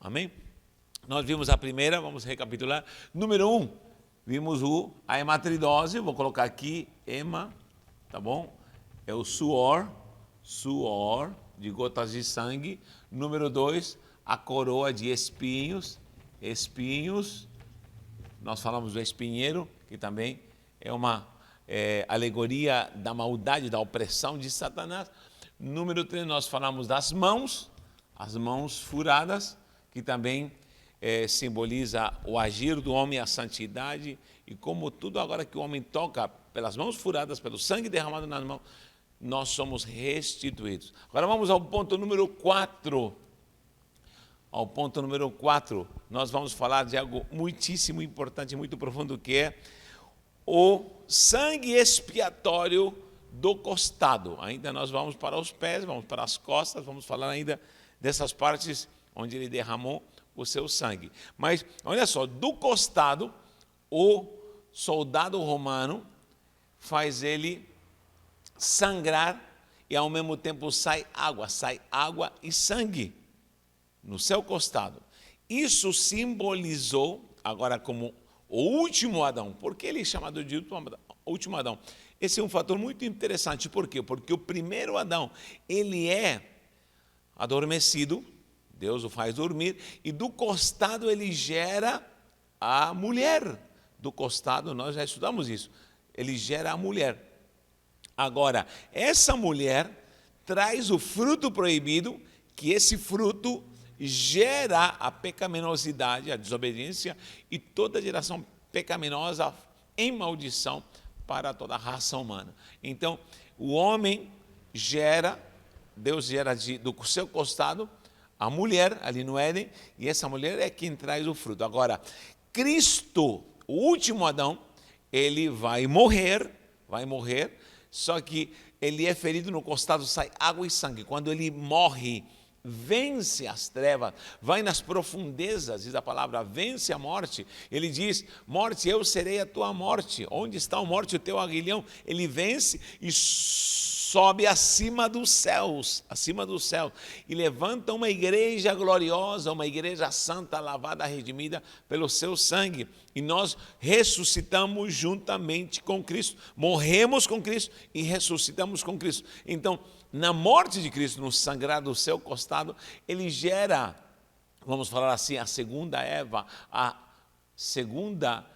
Amém? Nós vimos a primeira, vamos recapitular. Número 1, vimos a hematridose, vou colocar aqui, hema, tá bom? É o suor de gotas de sangue. Número 2, a coroa de espinhos, nós falamos do espinheiro, que também é uma alegoria da maldade, da opressão de Satanás. Número 3, nós falamos das mãos, as mãos furadas, que também simboliza o agir do homem, a santidade, e como tudo agora que o homem toca pelas mãos furadas, pelo sangue derramado nas mãos, nós somos restituídos. Agora vamos ao ponto número 4. Ao ponto número 4, nós vamos falar de algo muitíssimo importante, muito profundo, que é o sangue expiatório do costado. Ainda nós vamos para os pés, vamos para as costas, vamos falar ainda dessas partes onde ele derramou o seu sangue. Mas, olha só, do costado, o soldado romano faz ele sangrar e ao mesmo tempo sai água e sangue no seu costado. Isso simbolizou, agora como o último Adão. Por que ele é chamado de último Adão? Esse é um fator muito interessante. Por quê? Porque o primeiro Adão, ele é adormecido, Deus o faz dormir, e do costado ele gera a mulher. Do costado, nós já estudamos isso, ele gera a mulher. Agora, essa mulher traz o fruto proibido, que esse fruto gera a pecaminosidade, a desobediência, e toda geração pecaminosa em maldição para toda a raça humana. Então, o homem gera, Deus gera do seu costado a mulher ali no Éden, e essa mulher é quem traz o fruto. Agora, Cristo, o último Adão, ele vai morrer, só que ele é ferido no costado, sai água e sangue. Quando ele morre, vence as trevas, vai nas profundezas, diz a palavra, vence a morte. Ele diz: morte, eu serei a tua morte. Onde está a morte, o teu aguilhão? Ele vence e sobe acima dos céus, e levanta uma igreja gloriosa, uma igreja santa, lavada, redimida pelo seu sangue. E nós ressuscitamos juntamente com Cristo, morremos com Cristo e ressuscitamos com Cristo. Então, na morte de Cristo, no sangrar do seu costado, ele gera, vamos falar assim, a segunda Eva, a segunda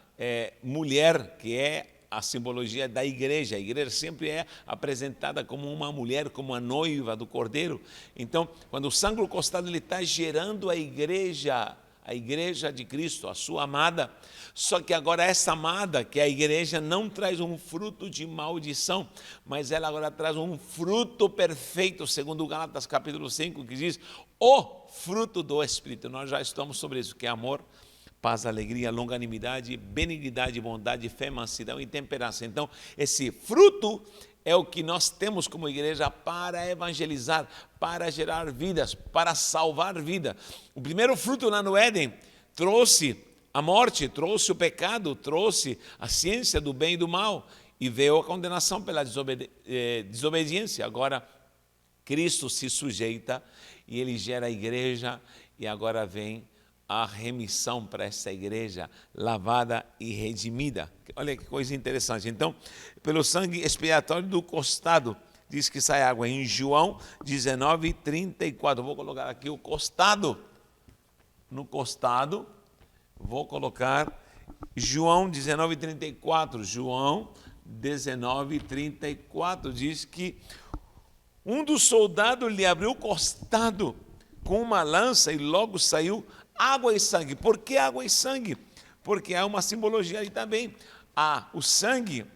mulher, que é a simbologia da igreja. A igreja sempre é apresentada como uma mulher, como a noiva do Cordeiro. Então, quando o sangue do costado, ele está gerando a igreja de Cristo, a sua amada. Só que agora essa amada, que é a igreja, não traz um fruto de maldição, mas ela agora traz um fruto perfeito, segundo Gálatas capítulo 5, que diz: o fruto do Espírito. Nós já estamos sobre isso, que é amor, paz, alegria, longanimidade, benignidade, bondade, fé, mansidão e temperança. Então, esse fruto é o que nós temos como igreja para evangelizar, para gerar vidas, para salvar vida. O primeiro fruto lá no Éden trouxe a morte, trouxe o pecado, trouxe a ciência do bem e do mal, e veio a condenação pela desobediência. Agora, Cristo se sujeita e ele gera a igreja, e agora vem a remissão para essa igreja lavada e redimida. Olha que coisa interessante. Então, pelo sangue expiatório do costado, diz que sai água. Em João 19:34, vou colocar aqui o costado. No costado, vou colocar João 19:34. João 19:34 diz que um dos soldados lhe abriu o costado com uma lança e logo saiu água e sangue. Por que água e sangue? Porque há uma simbologia ali também. O sangue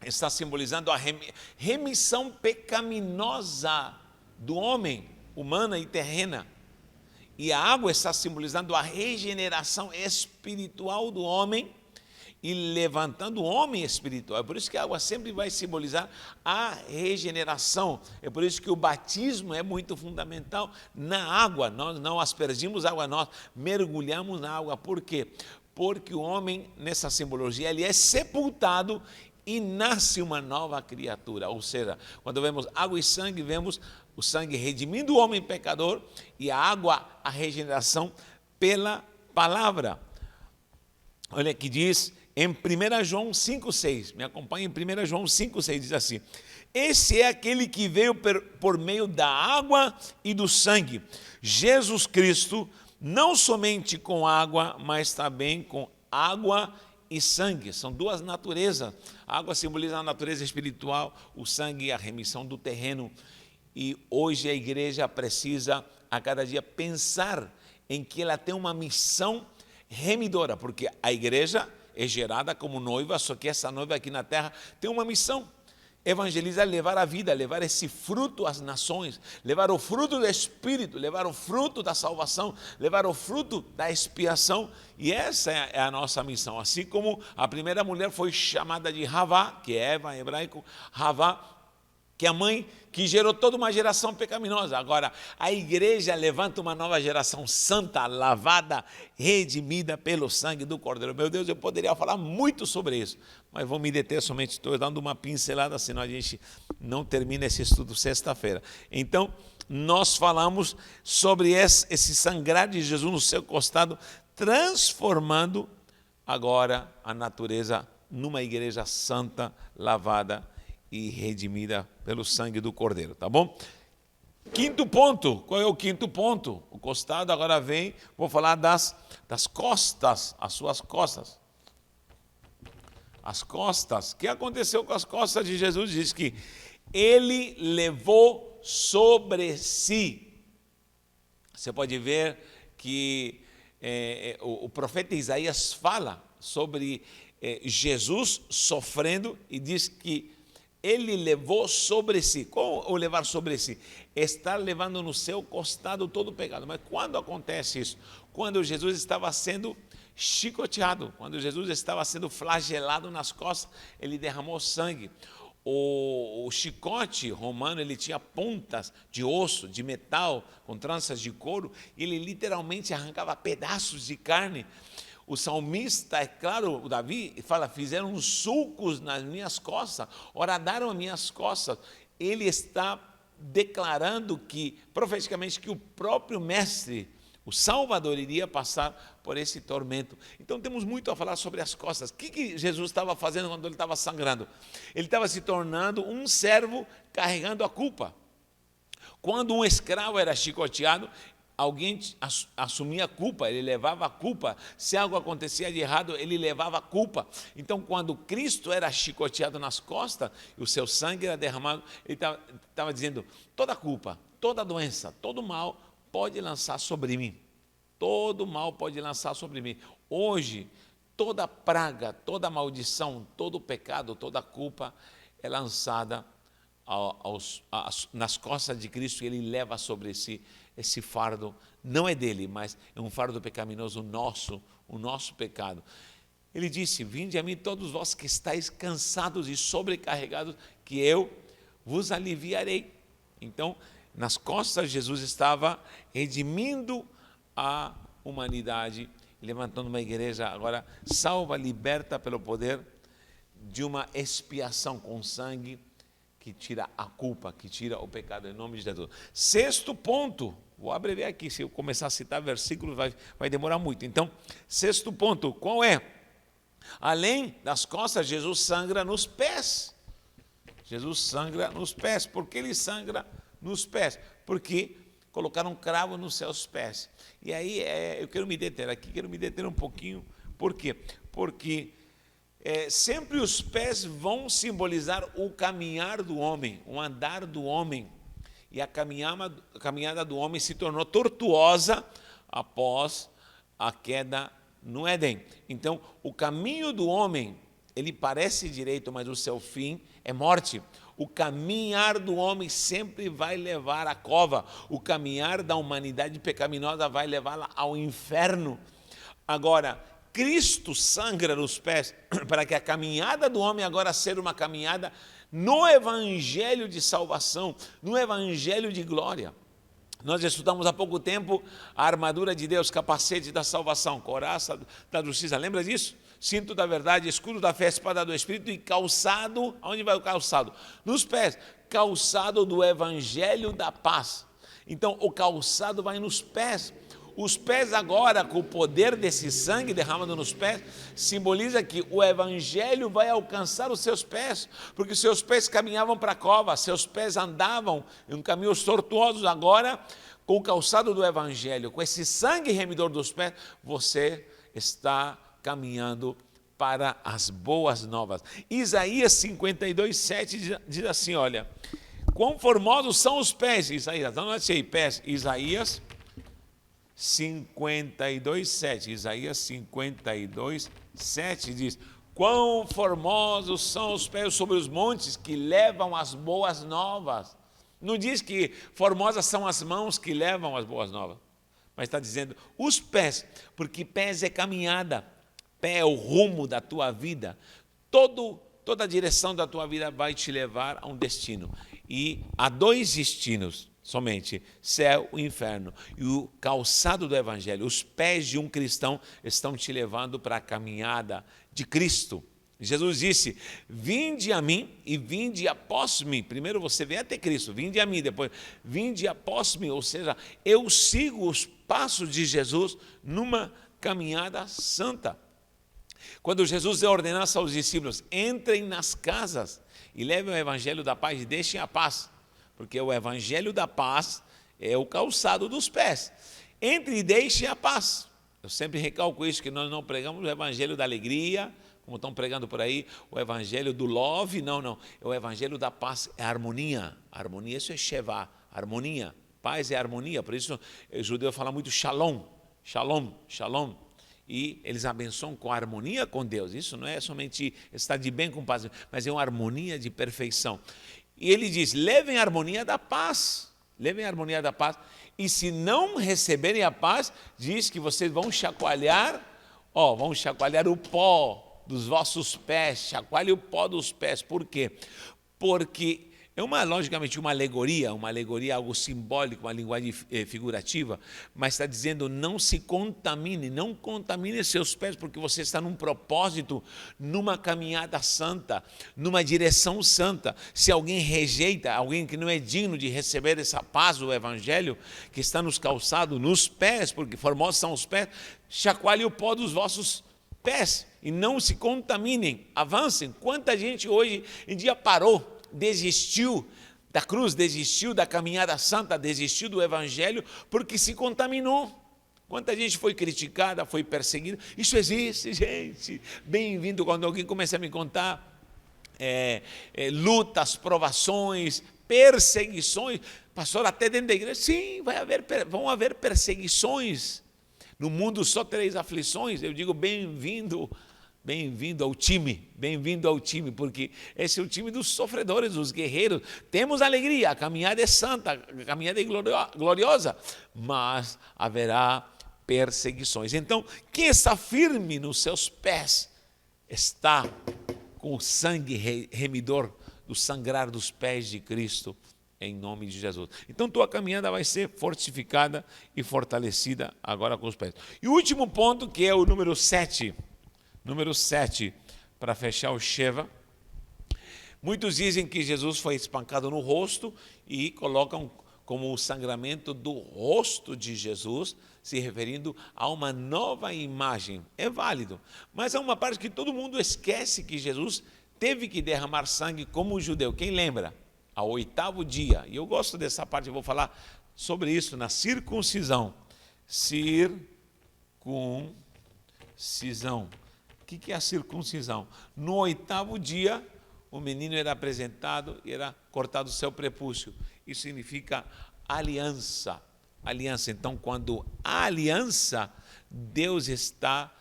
está simbolizando a remissão pecaminosa do homem, humana e terrena. E a água está simbolizando a regeneração espiritual do homem e levantando o homem espiritual. É por isso que a água sempre vai simbolizar a regeneração. É por isso que o batismo é muito fundamental na água. Nós não aspergimos água, nós mergulhamos na água. Por quê? Porque o homem, nessa simbologia, ele é sepultado e nasce uma nova criatura. Ou seja, quando vemos água e sangue, vemos o sangue redimindo o homem pecador, e a água, a regeneração, pela palavra. Olha que diz em 1 João 5,6, me acompanha em 1 João 5,6, diz assim: esse é aquele que veio por meio da água e do sangue, Jesus Cristo, não somente com água, mas também com água e sangue. São duas naturezas. A água simboliza a natureza espiritual, o sangue a remissão do terreno. E hoje a igreja precisa a cada dia pensar em que ela tem uma missão remidora, porque a igreja é gerada como noiva, só que essa noiva aqui na terra tem uma missão: evangelizar, levar a vida, levar esse fruto às nações, levar o fruto do Espírito, levar o fruto da salvação, levar o fruto da expiação. E essa é a nossa missão. Assim como a primeira mulher foi chamada de Havá, que é Eva em hebraico, Havá, que é a mãe que gerou toda uma geração pecaminosa. Agora, a igreja levanta uma nova geração santa, lavada, redimida pelo sangue do Cordeiro. Meu Deus, eu poderia falar muito sobre isso, mas vou me deter somente, estou dando uma pincelada, senão a gente não termina esse estudo sexta-feira. Então, nós falamos sobre esse sangrar de Jesus no seu costado, transformando agora a natureza numa igreja santa, lavada e redimida pelo sangue do Cordeiro, tá bom? Quinto ponto, qual é o quinto ponto? O costado agora vem, vou falar das costas, as suas costas. As costas, o que aconteceu com as costas de Jesus? Diz que ele levou sobre si. Você pode ver que o profeta Isaías fala sobre Jesus sofrendo e diz que ele levou sobre si. Como o levar sobre si? Estar levando no seu costado todo o pecado. Mas quando acontece isso? Quando Jesus estava sendo chicoteado, quando Jesus estava sendo flagelado nas costas, ele derramou sangue. O chicote romano, ele tinha pontas de osso, de metal, com tranças de couro, e ele literalmente arrancava pedaços de carne. O salmista, é claro, o Davi fala: fizeram sulcos nas minhas costas, horadaram as minhas costas. Ele está declarando que, profeticamente, que o próprio mestre, o Salvador, iria passar por esse tormento. Então temos muito a falar sobre as costas. O que Jesus estava fazendo quando ele estava sangrando? Ele estava se tornando um servo carregando a culpa. Quando um escravo era chicoteado, alguém assumia a culpa, ele levava a culpa. Se algo acontecia de errado, ele levava a culpa. Então, quando Cristo era chicoteado nas costas e o seu sangue era derramado, ele estava dizendo: toda culpa, toda doença, todo mal pode lançar sobre mim. Todo mal pode lançar sobre mim. Hoje, toda praga, toda maldição, todo pecado, toda culpa é lançada nas costas de Cristo, e ele leva sobre si esse fardo. Não é dele, mas é um fardo pecaminoso nosso, o nosso pecado. Ele disse: vinde a mim todos vós que estáis cansados e sobrecarregados, que eu vos aliviarei. Então, nas costas Jesus estava redimindo a humanidade, levantando uma igreja agora salva, liberta pelo poder de uma expiação com sangue, que tira a culpa, que tira o pecado, em nome de Jesus. Sexto ponto, vou abreviar aqui, se eu começar a citar versículos vai demorar muito. Então, sexto ponto, qual é? Além das costas, Jesus sangra nos pés. Jesus sangra nos pés. Por que ele sangra nos pés? Porque colocaram um cravo nos seus pés. E aí eu quero me deter aqui, quero me deter um pouquinho. Por quê? Porque sempre os pés vão simbolizar o caminhar do homem, o andar do homem. E a caminhada do homem se tornou tortuosa após a queda no Éden. Então, o caminho do homem, ele parece direito, mas o seu fim é morte. O caminhar do homem sempre vai levar à cova. O caminhar da humanidade pecaminosa vai levá-la ao inferno. Agora, Cristo sangra nos pés para que a caminhada do homem agora seja uma caminhada no evangelho de salvação, no evangelho de glória. Nós estudamos há pouco tempo a armadura de Deus, capacete da salvação, couraça da justiça. Lembra disso? Cinto da verdade, escudo da fé, espada do Espírito e calçado. Aonde vai o calçado? Nos pés. Calçado do evangelho da paz. Então, o calçado vai nos pés. Os pés agora, com o poder desse sangue derramado nos pés, simboliza que o evangelho vai alcançar os seus pés, porque os seus pés caminhavam para a cova, seus pés andavam em caminhos tortuosos. Agora, com o calçado do evangelho, com esse sangue remidor dos pés, você está caminhando para as boas novas. Isaías 52:7 diz assim, olha, quão formosos são os pés, Isaías, não achei pés, Isaías 52:7, Isaías 52:7 diz, quão formosos são os pés sobre os montes que levam as boas novas. Não diz que formosas são as mãos que levam as boas novas, mas está dizendo os pés, porque pés é caminhada, pé é o rumo da tua vida, toda a direção da tua vida vai te levar a um destino, e há dois destinos somente, céu e inferno, e o calçado do evangelho, os pés de um cristão estão te levando para a caminhada de Cristo. Jesus disse, vinde a mim e vinde após mim. Primeiro você vem até Cristo, vinde a mim, depois vinde após mim. Ou seja, eu sigo os passos de Jesus numa caminhada santa. Quando Jesus ordenasse aos discípulos, entrem nas casas e levem o evangelho da paz e deixem a paz, porque o evangelho da paz é o calçado dos pés. Entre e deixem a paz. Eu sempre recalco isso, que nós não pregamos o evangelho da alegria, como estão pregando por aí, o evangelho do love, não, é o evangelho da paz, é harmonia, isso é Sheva, harmonia, paz é harmonia, por isso o judeu fala muito shalom, e eles abençoam com harmonia com Deus, isso não é somente estar de bem com paz, mas é uma harmonia de perfeição, e ele diz, levem a harmonia da paz, e se não receberem a paz, diz que vocês vão chacoalhar o pó dos vossos pés, chacoalhe o pó dos pés. Por quê? Porque é logicamente uma alegoria, algo simbólico, uma linguagem figurativa, mas está dizendo, não se contamine, não contamine seus pés, porque você está num propósito, numa caminhada santa, numa direção santa. Se alguém rejeita, alguém que não é digno de receber essa paz do evangelho, que está nos calçados, nos pés, porque formosos são os pés, chacoalhe o pó dos vossos pés e não se contaminem, avancem. Quanta gente hoje em dia parou, desistiu da cruz, desistiu da caminhada santa, desistiu do evangelho porque se contaminou. Quanta gente foi criticada, foi perseguida. Isso existe, gente. Bem-vindo quando alguém começa a me contar lutas, provações, perseguições. Pastor, até dentro da igreja, sim, vão haver perseguições. No mundo só tereis aflições. Eu digo bem-vindo ao time, porque esse é o time dos sofredores, dos guerreiros. Temos alegria, a caminhada é santa, a caminhada é gloriosa, mas haverá perseguições. Então, quem está firme nos seus pés está com o sangue remidor do sangrar dos pés de Cristo, em nome de Jesus. Então, tua caminhada vai ser fortificada e fortalecida agora com os pés. E o último ponto, que é o número 7, para fechar o Sheva. Muitos dizem que Jesus foi espancado no rosto e colocam como o sangramento do rosto de Jesus, se referindo a uma nova imagem. É válido, mas há uma parte que todo mundo esquece, que Jesus teve que derramar sangue como o judeu. Quem lembra? Ao 8º dia, e eu gosto dessa parte, eu vou falar sobre isso na circuncisão. Circuncisão. O que é a circuncisão? No 8º dia, o menino era apresentado e era cortado o seu prepúcio. Isso significa aliança. Então, quando há aliança, Deus está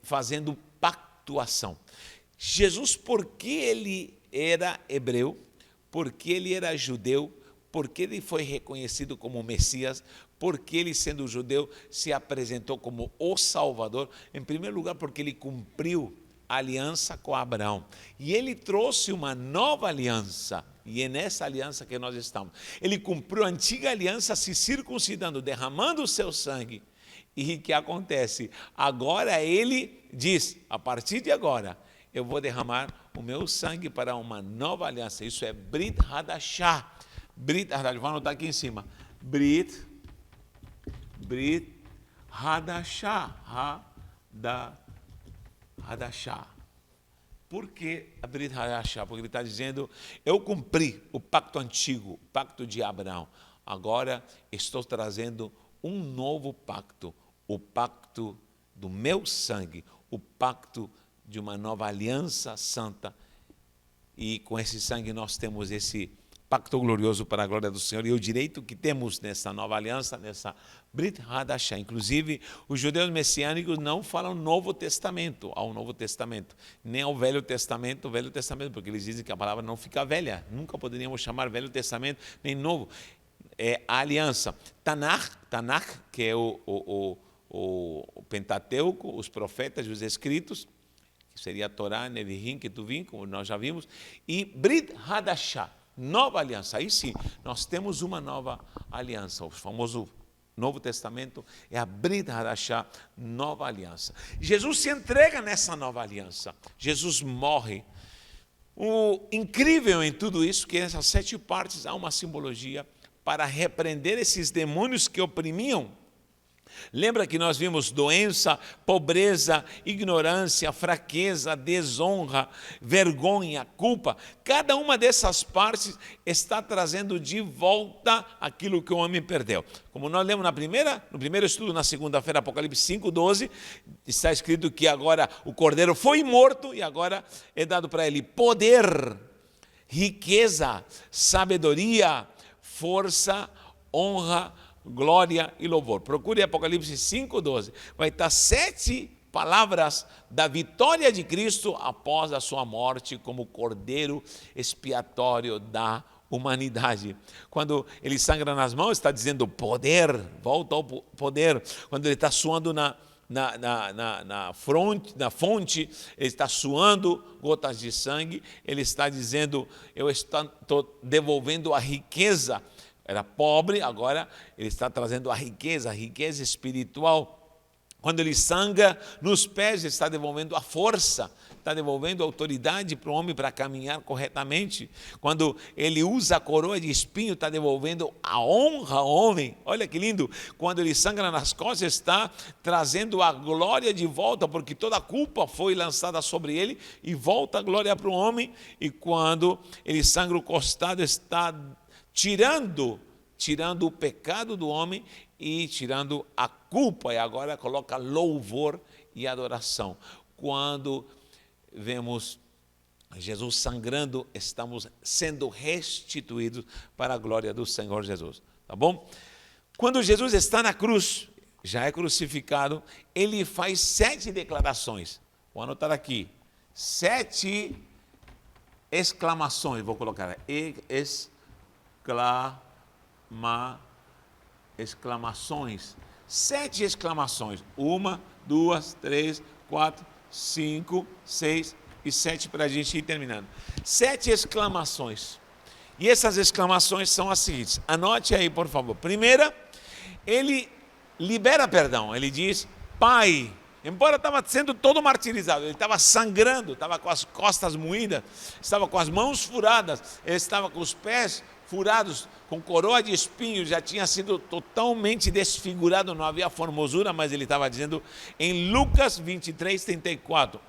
fazendo pactuação. Jesus, porque ele era hebreu, porque ele era judeu, porque ele foi reconhecido como Messias, porque ele, sendo judeu, se apresentou como o Salvador, em primeiro lugar porque ele cumpriu a aliança com Abraão, e ele trouxe uma nova aliança, e é nessa aliança que nós estamos. Ele cumpriu a antiga aliança se circuncidando, derramando o seu sangue, e o que acontece? Agora ele diz, a partir de agora, eu vou derramar o meu sangue para uma nova aliança. Isso é Brit Hadashah. Vou anotar aqui em cima. Brit Hadashah. Hadashah. Por que a Brit Hadashah? Porque ele está dizendo, eu cumpri o pacto antigo, o pacto de Abraão. Agora estou trazendo um novo pacto, o pacto do meu sangue, o pacto de uma nova aliança santa. E com esse sangue nós temos esse pacto glorioso para a glória do Senhor. E o direito que temos nessa nova aliança, nessa Brit Hadashah. Inclusive, os judeus messiânicos não falam Novo Testamento, ao Novo Testamento, nem ao Velho Testamento, porque eles dizem que a palavra não fica velha. Nunca poderíamos chamar Velho Testamento nem Novo. É a aliança. Tanakh, que é o Pentateuco, os profetas e os escritos, que seria Torá, Nevi'im, Ketuvim, como nós já vimos, e Brit Hadashah, nova aliança. Aí sim, nós temos uma nova aliança, o famoso Novo Testamento é a Brit Hadashah, nova aliança. Jesus se entrega nessa nova aliança, Jesus morre. O incrível em tudo isso, que nessas 7 partes há uma simbologia para repreender esses demônios que oprimiam. Lembra que nós vimos doença, pobreza, ignorância, fraqueza, desonra, vergonha, culpa. Cada uma dessas partes está trazendo de volta aquilo que o homem perdeu. Como nós lemos no primeiro estudo, na segunda-feira, Apocalipse 5:12, está escrito que agora o cordeiro foi morto e agora é dado para ele poder, riqueza, sabedoria, força, honra, glória e louvor. Procure Apocalipse 5:12. Vai estar 7 palavras da vitória de Cristo após a sua morte como cordeiro expiatório da humanidade. Quando ele sangra nas mãos, está dizendo poder, volta ao poder. Quando ele está suando na fonte, ele está suando gotas de sangue, ele está dizendo, eu estou devolvendo a riqueza. Era pobre, agora ele está trazendo a riqueza espiritual. Quando ele sangra nos pés, ele está devolvendo a força, está devolvendo a autoridade para o homem para caminhar corretamente. Quando ele usa a coroa de espinho, está devolvendo a honra ao homem. Olha que lindo. Quando ele sangra nas costas, está trazendo a glória de volta, porque toda a culpa foi lançada sobre ele e volta a glória para o homem. E quando ele sangra o costado, está tirando o pecado do homem e tirando a culpa, e agora coloca louvor e adoração. Quando vemos Jesus sangrando, estamos sendo restituídos para a glória do Senhor Jesus, tá bom? Quando Jesus está na cruz, já é crucificado, ele faz 7 declarações, vou anotar aqui, 7 exclamações, vou colocar exclamações, 7 exclamações, 1, 2, 3, 4, 5, 6 e 7 para a gente ir terminando. 7 exclamações, e essas exclamações são as seguintes, anote aí por favor. Primeira, ele libera perdão, ele diz, Pai, embora estava sendo todo martirizado, ele estava sangrando, estava com as costas moídas, estava com as mãos furadas, ele estava com os pés furados, com coroa de espinhos, já tinha sido totalmente desfigurado, não havia formosura, mas ele estava dizendo em Lucas 23, 34.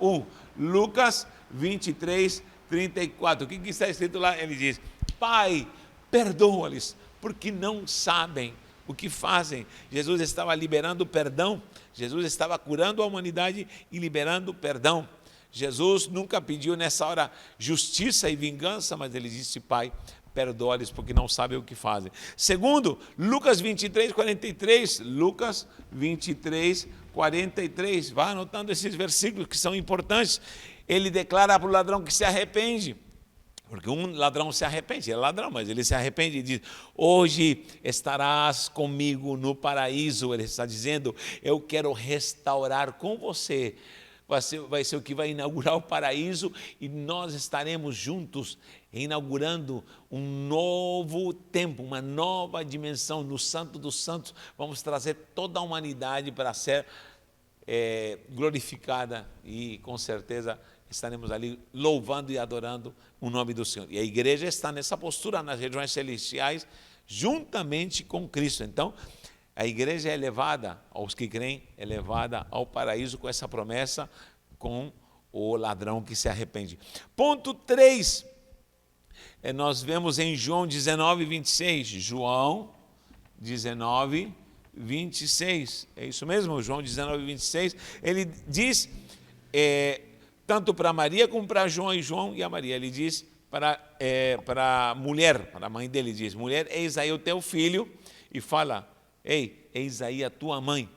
Lucas 23, 34. O que está escrito lá? Ele diz, Pai, perdoa-lhes, porque não sabem o que fazem. Jesus estava liberando perdão, Jesus estava curando a humanidade e liberando perdão. Jesus nunca pediu nessa hora justiça e vingança, mas ele disse, Pai, perdoa-lhes porque não sabem o que fazem. Segundo, Lucas 23, 43. Lucas 23, 43. Vá anotando esses versículos que são importantes. Ele declara para o ladrão que se arrepende. Porque um ladrão se arrepende, ele é ladrão, mas ele se arrepende e diz, hoje estarás comigo no paraíso. Ele está dizendo, eu quero restaurar com você. Vai ser o que vai inaugurar o paraíso e nós estaremos juntos inaugurando um novo tempo, uma nova dimensão no Santo dos Santos. Vamos trazer toda a humanidade para ser glorificada e com certeza estaremos ali louvando e adorando o nome do Senhor. E a igreja está nessa postura nas regiões celestiais juntamente com Cristo. Então, A igreja é levada, aos que creem, é levada ao paraíso com essa promessa, com o ladrão que se arrepende. Ponto 3, nós vemos em João 19, 26. João 19, 26. É isso mesmo, João 19, 26. Ele diz, tanto para Maria como para João e a Maria, ele diz para a mulher, para a mãe dele, diz: mulher, eis aí o teu filho, e fala: ei, eis aí a tua mãe.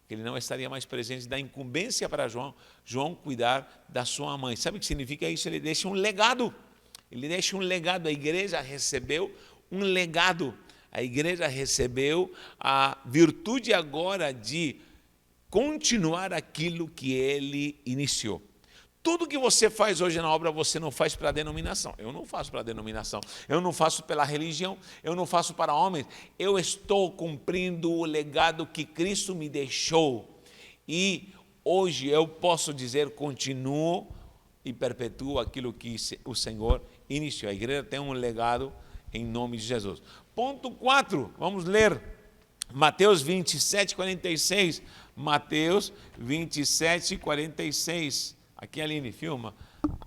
Ele não estaria mais presente, da incumbência para João cuidar da sua mãe. Sabe o que significa isso? Ele deixa um legado. Ele deixa um legado. A igreja recebeu um legado. A igreja recebeu a virtude agora de continuar aquilo que ele iniciou. Tudo que você faz hoje na obra, você não faz para a denominação. Eu não faço para a denominação. Eu não faço pela religião. Eu não faço para homens. Eu estou cumprindo o legado que Cristo me deixou. E hoje eu posso dizer, continuo e perpetuo aquilo que o Senhor iniciou. A igreja tem um legado em nome de Jesus. Ponto 4, vamos ler Mateus 27, 46. Mateus 27, 46. Aqui, Aline, filma.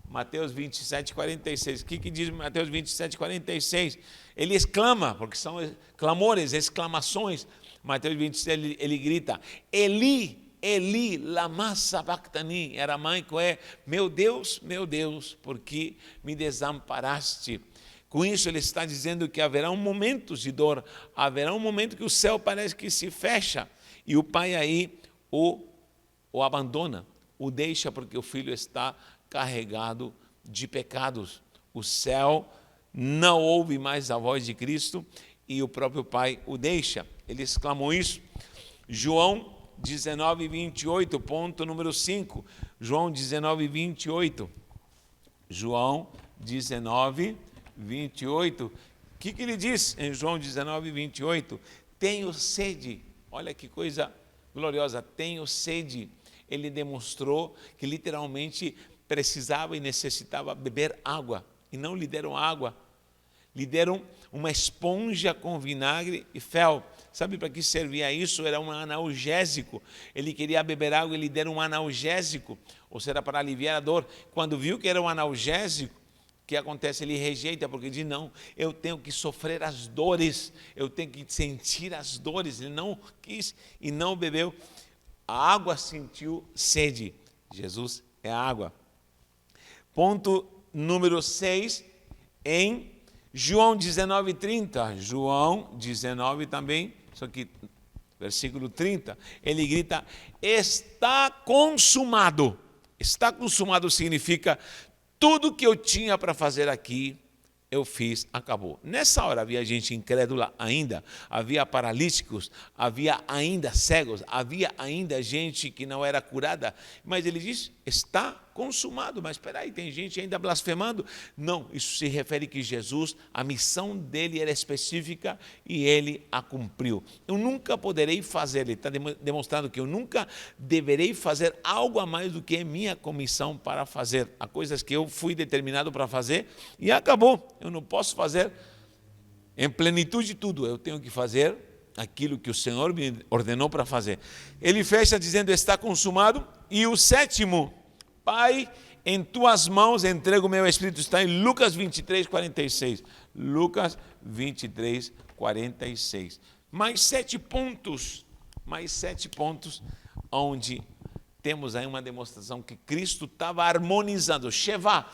Mateus 27, 46. O que diz Mateus 27, 46? Ele exclama, porque são clamores, exclamações. Mateus 27, ele grita: Eli, Eli, lama sabachthani. Aramaico é: meu Deus, por que me desamparaste? Com isso ele está dizendo que haverá um momento de dor, haverá um momento que o céu parece que se fecha, e o pai aí o abandona, o deixa, porque o filho está carregado de pecados. O céu não ouve mais a voz de Cristo e o próprio pai o deixa. Ele exclamou isso. João 19, 28, ponto número 5. João 19, 28. João 19, 28. O que ele diz em João 19, 28? Tenho sede. Olha que coisa gloriosa. Tenho sede. Ele demonstrou que literalmente precisava e necessitava beber água. E não lhe deram água. Lhe deram uma esponja com vinagre e fel. Sabe para que servia isso? Era um analgésico. Ele queria beber água e lhe deram um analgésico. Ou seja, para aliviar a dor. Quando viu que era um analgésico, o que acontece? Ele rejeita, porque diz: não, eu tenho que sofrer as dores. Eu tenho que sentir as dores. Ele não quis e não bebeu. A água sentiu sede. Jesus é a água. Ponto número 6, em João 19, 30. João 19 também, só que versículo 30. Ele grita: está consumado. Está consumado significa: tudo que eu tinha para fazer aqui, eu fiz, acabou. Nessa hora havia gente incrédula ainda, havia paralíticos, havia ainda cegos, havia ainda gente que não era curada, mas ele diz: está consumado. Mas espera aí, tem gente ainda blasfemando? Não, isso se refere que Jesus, a missão dele era específica e ele a cumpriu. Eu nunca poderei fazer, ele está demonstrando que eu nunca deverei fazer algo a mais do que é minha comissão para fazer. Há coisas que eu fui determinado para fazer e acabou. Eu não posso fazer em plenitude tudo, eu tenho que fazer aquilo que o Senhor me ordenou para fazer. Ele fecha dizendo: está consumado. E o sétimo: Pai, em tuas mãos entrego o meu espírito. Está em Lucas 23, 46. Lucas 23, 46. Mais 7 pontos, onde temos aí uma demonstração que Cristo estava harmonizando. Sheva,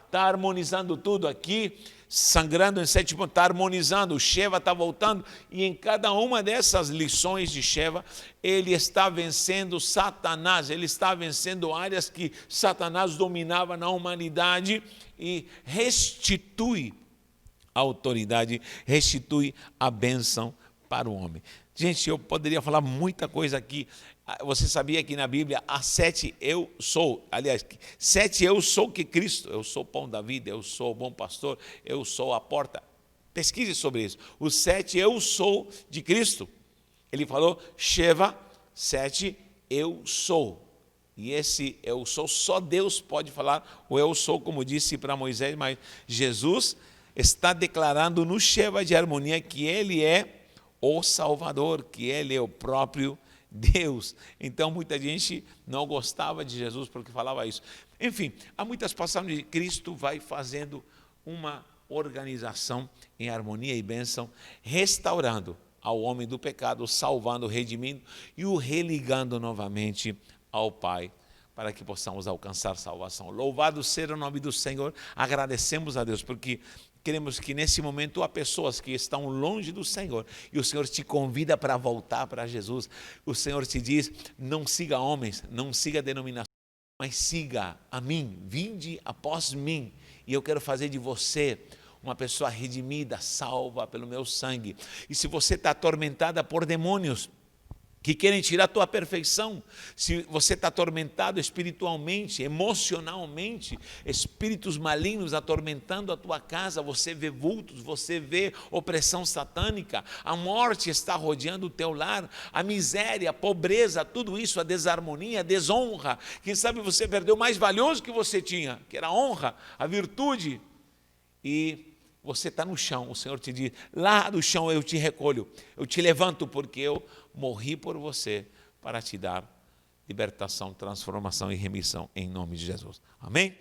está harmonizando tudo aqui, sangrando em 7 pontos, está harmonizando. O Sheva está voltando, e em cada uma dessas lições de Sheva, ele está vencendo Satanás, ele está vencendo áreas que Satanás dominava na humanidade e restitui a autoridade, restitui a bênção para o homem. Gente, eu poderia falar muita coisa aqui. Você sabia que na Bíblia há 7 eu sou, aliás, 7 eu sou que Cristo, eu sou o pão da vida, eu sou o bom pastor, eu sou a porta. Pesquise sobre isso. Os 7 eu sou de Cristo. Ele falou: Sheva, 7 eu sou. E esse eu sou, só Deus pode falar o eu sou, como disse para Moisés, mas Jesus está declarando no Sheva de harmonia que ele é o Salvador, que Ele é o próprio Deus. Então muita gente não gostava de Jesus porque falava isso. Enfim, há muitas passagens de Cristo vai fazendo uma organização em harmonia e bênção, restaurando ao homem do pecado, salvando, redimindo e o religando novamente ao Pai, para que possamos alcançar salvação. Louvado seja o nome do Senhor, agradecemos a Deus, porque queremos que nesse momento há pessoas que estão longe do Senhor e o Senhor te convida para voltar para Jesus. O Senhor te diz, não siga homens, não siga denominações, mas siga a mim, vinde após mim, e eu quero fazer de você uma pessoa redimida, salva pelo meu sangue. E se você está atormentada por demônios que querem tirar a tua perfeição, se você está atormentado espiritualmente, emocionalmente, espíritos malignos atormentando a tua casa, você vê vultos, você vê opressão satânica, a morte está rodeando o teu lar, a miséria, a pobreza, tudo isso, a desarmonia, a desonra, quem sabe você perdeu o mais valioso que você tinha, que era a honra, a virtude, e você está no chão, o Senhor te diz, lá do chão eu te recolho, eu te levanto porque eu morri por você para te dar libertação, transformação e remissão em nome de Jesus. Amém?